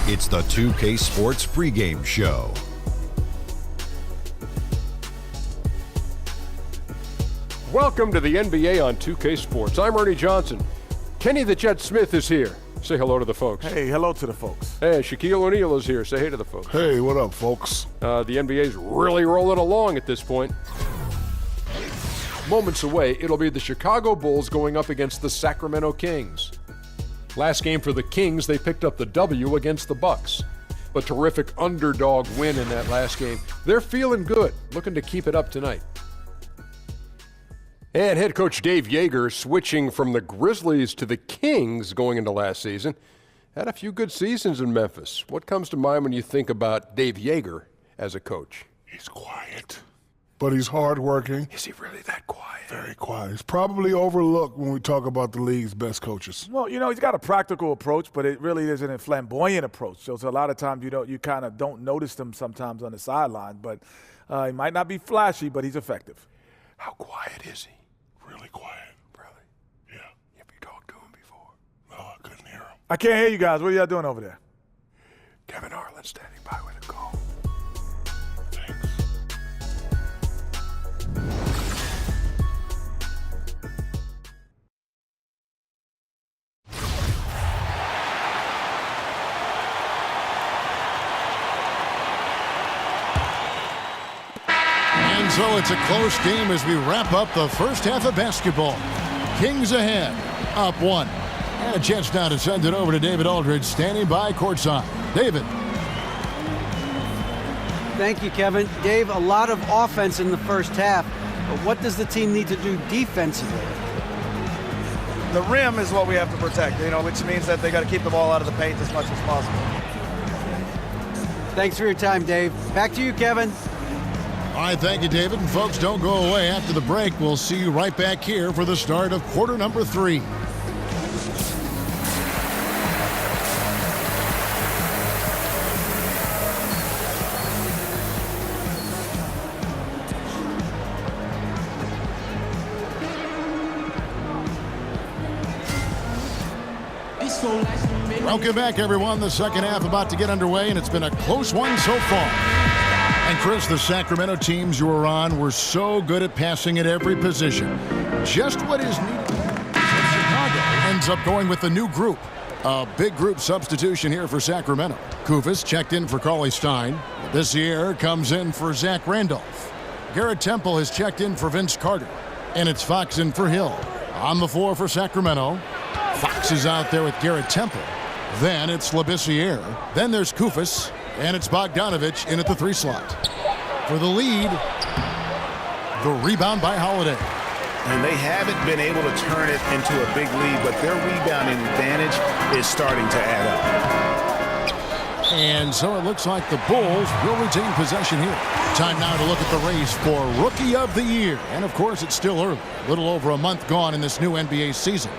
It's the 2K Sports pregame show. Welcome to the NBA on 2K Sports. I'm Ernie Johnson. Kenny the Jet Smith is here. Say hello to the folks. Hey, hello to the folks. Hey, Shaquille O'Neal is here. Say hey to the folks. Hey, what up, folks? The NBA's really rolling along at this point. Moments away, it'll be the Chicago Bulls going up against the Sacramento Kings. Last game for the Kings, they picked up the W against the Bucks. A terrific underdog win in that last game. They're feeling good, looking to keep it up tonight. And head coach Dave Yeager switching from the Grizzlies to the Kings going into last season. Had a few good seasons in Memphis. What comes to mind when you think about Dave Yeager as a coach? He's quiet, but he's hardworking. Is he really that quiet? Very quiet. He's probably overlooked when we talk about the league's best coaches. Well, you know, he's got a practical approach, but it really isn't a flamboyant approach. So a lot of times you kind of don't notice them sometimes on the sideline. But he might not be flashy, but he's effective. How quiet is he? Really quiet. Really? Yeah. Have you talked to him before? No, I couldn't hear him. I can't hear you guys. What are y'all doing over there? Kevin Harlan standing by with a call. Thanks. And so it's a close game as we wrap up the first half of basketball. Kings ahead, up one. And Jets now to send it over to David Aldridge, standing by courtside. David. Thank you, Kevin. Dave, a lot of offense in the first half, but what does the team need to do defensively? The rim is what we have to protect, which means that they got to keep the ball out of the paint as much as possible. Thanks for your time, Dave. Back to you, Kevin. All right, thank you, David. And folks, don't go away. After the break, we'll see you right back here for the start of quarter number 3. Welcome back, everyone. The second half about to get underway, and it's been a close one so far. And Chris, the Sacramento teams you were on were so good at passing at every position. Just what is needed. Chicago ends up going with a new group. A big group substitution here for Sacramento. Kufis checked in for Cauley Stein. This year comes in for Zach Randolph. Garrett Temple has checked in for Vince Carter. And it's Fox in for Hill. On the floor for Sacramento. Fox is out there with Garrett Temple. Then it's Labissiere. Then there's Kufis. And it's Bogdanovich in at the 3 slot. For the lead, the rebound by Holiday. And they haven't been able to turn it into a big lead, but their rebounding advantage is starting to add up. And so it looks like the Bulls will retain possession here. Time now to look at the race for Rookie of the Year. And, of course, it's still early. A little over a month gone in this new NBA season.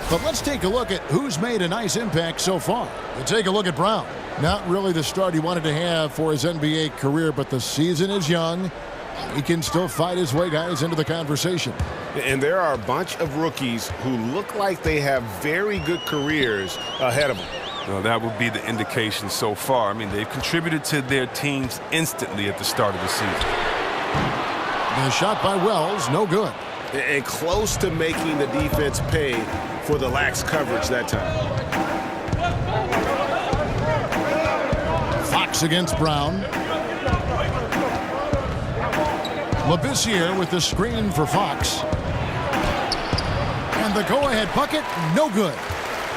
But let's take a look at who's made a nice impact so far. We'll take a look at Brown. Not really the start he wanted to have for his NBA career, but the season is young. He can still fight his way, guys, into the conversation. And there are a bunch of rookies who look like they have very good careers ahead of them. Well, that would be the indication so far. I mean, they've contributed to their teams instantly at the start of the season. The shot by Wells, no good. And close to making the defense pay for the lax coverage that time. Fox against Brown. Labissiere with the screen for Fox. And the go-ahead bucket, no good.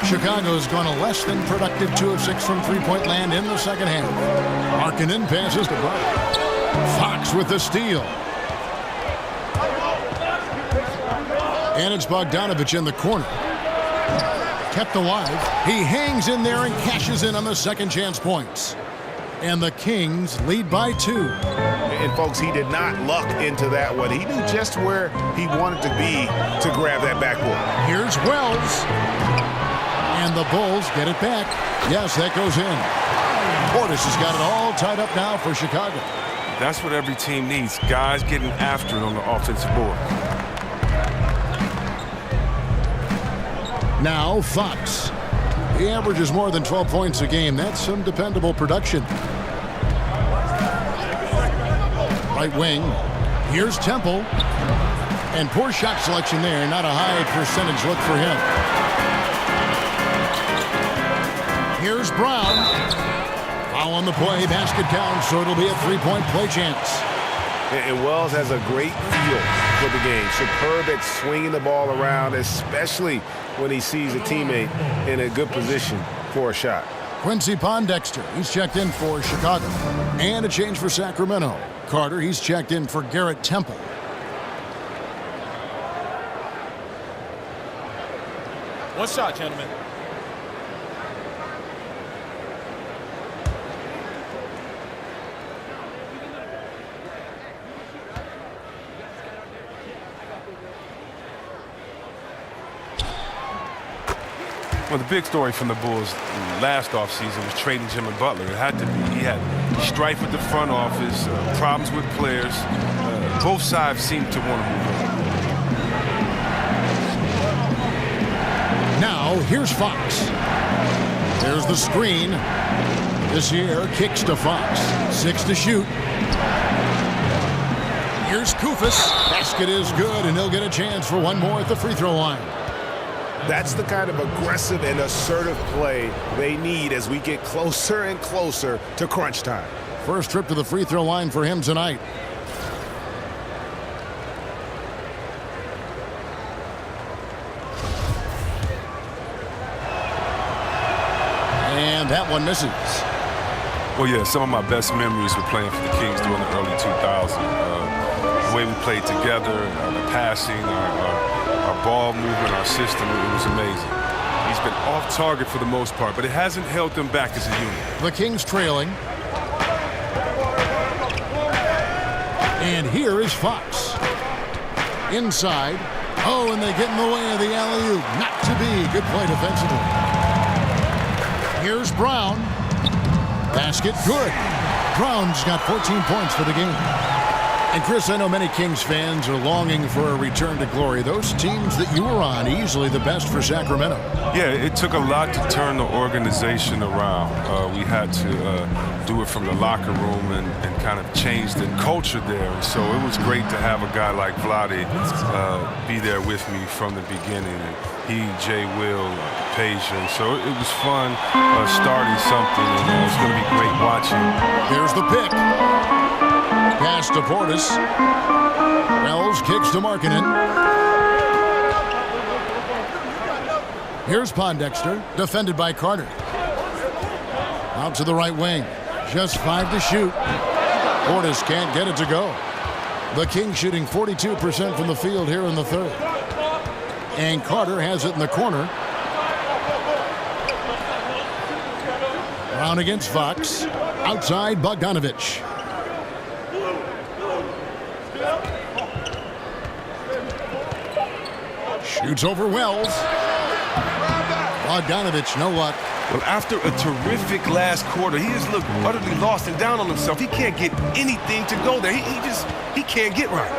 Chicago's gone a less than productive 2 of 6 from three-point land in the second half. Markkanen passes to Brown. Fox with the steal. And it's Bogdanovich in the corner. Kept alive. He hangs in there and cashes in on the second chance points. And the Kings lead by 2. And, folks, he did not luck into that one. He knew just where he wanted to be to grab that backboard. Here's Wells. And the Bulls get it back. Yes, that goes in. Portis has got it all tied up now for Chicago. That's what every team needs. Guys getting after it on the offensive board. Now Fox. He averages more than 12 points a game. That's some dependable production. Right wing. Here's Temple. And poor shot selection there. Not a high percentage look for him. Here's Brown. Foul on the play. Basket counts, so it'll be a three-point play chance. And Wells has a great feel for the game. Superb at swinging the ball around, especially when he sees a teammate in a good position for a shot. Quincy Pondexter, he's checked in for Chicago. And a change for Sacramento. Carter, he's checked in for Garrett Temple. One shot, gentlemen. Well, the big story from the Bulls last offseason was trading Jimmy Butler. It had to be. He had strife with the front office, problems with players. Both sides seemed to want to move on. Now, here's Fox. There's the screen. This year, kicks to Fox. 6 to shoot. Here's Koufos. Basket is good, and he'll get a chance for one more at the free throw line. That's the kind of aggressive and assertive play they need as we get closer and closer to crunch time. First trip to the free throw line for him tonight. And that one misses. Well, yeah, some of my best memories were playing for the Kings during the early 2000s. The way we played together, the passing, our ball movement, our system, it was amazing. He's been off target for the most part, but it hasn't held them back as a unit. The Kings trailing. And here is Fox. Inside. Oh, and they get in the way of the alley-oop. Not to be. Good play defensively. Here's Brown. Basket good. Brown's got 14 points for the game. And Chris, I know many Kings fans are longing for a return to glory. Those teams that you were on, easily the best for Sacramento. Yeah, it took a lot to turn the organization around. We had to do it from the locker room and kind of change the culture there. And so it was great to have a guy like Vlade be there with me from the beginning. And he, Jay, Will, Peja. And so it was fun starting something. And it's going to be great watching. Here's the pick. Pass to Portis. Wells kicks to Markkanen. Here's Pondexter, defended by Carter. Out to the right wing. Just 5 to shoot. Portis can't get it to go. The Kings shooting 42% from the field here in the third. And Carter has it in the corner. Brown against Fox. Outside Bogdanovich. Shoots over Wells. Bogdanovich, no luck. Well, after a terrific last quarter, he has looked utterly lost and down on himself. He can't get anything to go there. He can't get right.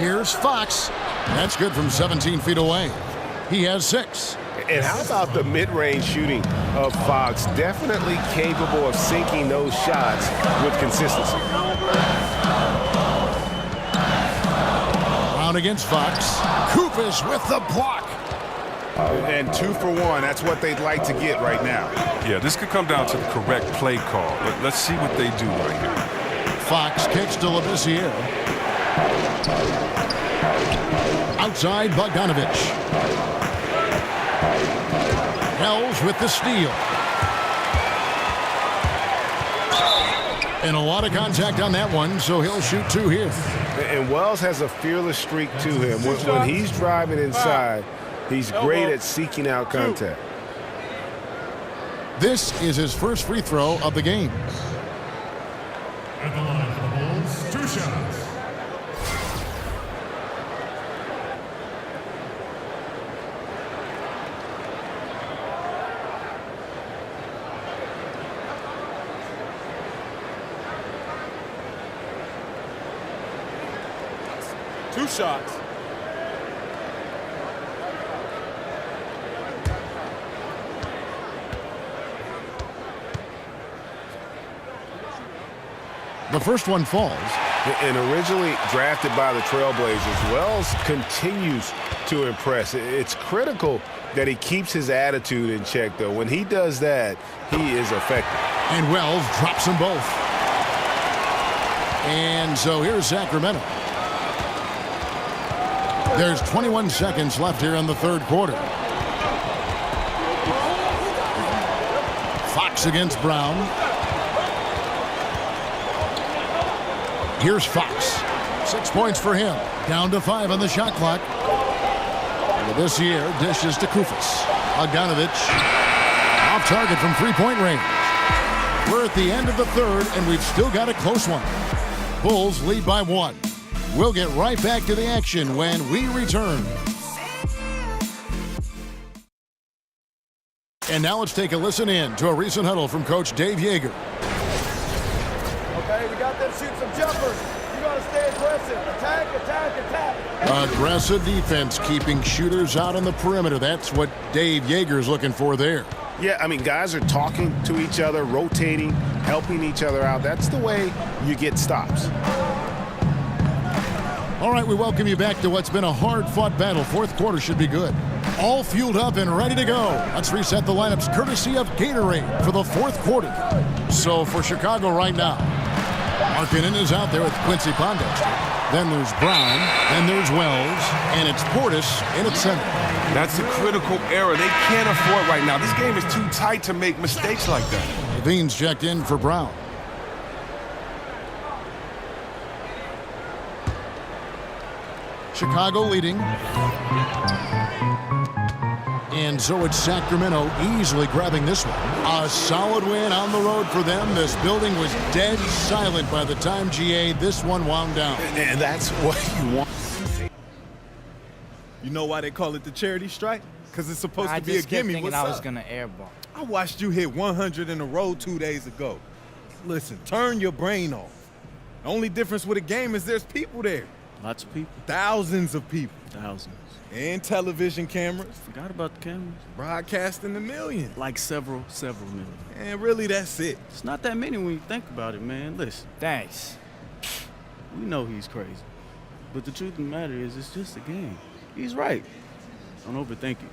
Here's Fox. That's good from 17 feet away. He has 6. And how about the mid-range shooting of Fox? Definitely capable of sinking those shots with consistency. Brown against Fox. Koufos with the block. And 2 for 1. That's what they'd like to get right now. Yeah, this could come down to the correct play call. But let's see what they do right here. Fox kicks to Labissiere. Outside Bogdanovich. Wells with the steal. And a lot of contact on that one, so he'll shoot 2 here. And Wells has a fearless streak to him. When he's driving inside, he's great at seeking out contact. This is his first free throw of the game. At the line for the Bulls, 2 shots. Two shots. The first one falls. And originally drafted by the Trailblazers, Wells continues to impress. It's critical that he keeps his attitude in check, though. When he does that, he is effective. And Wells drops them both. And so here's Sacramento. There's 21 seconds left here in the third quarter. Fox against Brown. Here's Fox. 6 points for him. Down to 5 on the shot clock. And this year, dishes to Kufis. Bogdanovich off target from three-point range. We're at the end of the third, and we've still got a close one. Bulls lead by 1. We'll get right back to the action when we return. And now let's take a listen in to a recent huddle from Coach Dave Yeager. Okay, we got them shooting some jumpers. You got to stay aggressive. Attack, attack, attack. Aggressive defense, keeping shooters out on the perimeter. That's what Dave Yeager is looking for there. Yeah, I mean, guys are talking to each other, rotating, helping each other out. That's the way you get stops. All right, we welcome you back to what's been a hard-fought battle. Fourth quarter should be good. All fueled up and ready to go. Let's reset the lineups courtesy of Gatorade for the fourth quarter. So for Chicago right now, Markkanen is out there with Quincy Pondexter. Then there's Brown. Then there's Wells. And it's Portis in at center. That's a critical error. They can't afford right now. This game is too tight to make mistakes like that. Levine's checked in for Brown. Chicago leading. And so it's Sacramento easily grabbing this one. A solid win on the road for them. This building was dead silent by the time GA this one wound down. And that's what you want. You know why they call it the charity strike? Because it's supposed to be a I just kept gimme. thinking What's I was up? going to airball. I watched you hit 100 in a row 2 days ago. Listen, turn your brain off. The only difference with a game is there's people there. Lots of people. Thousands of people. Thousands. And television cameras. Forgot about the cameras. Broadcasting a million. Like several million. And really, that's it. It's not that many when you think about it, man. Listen. Thanks. We know he's crazy. But the truth of the matter is, it's just a game. He's right. Don't overthink it.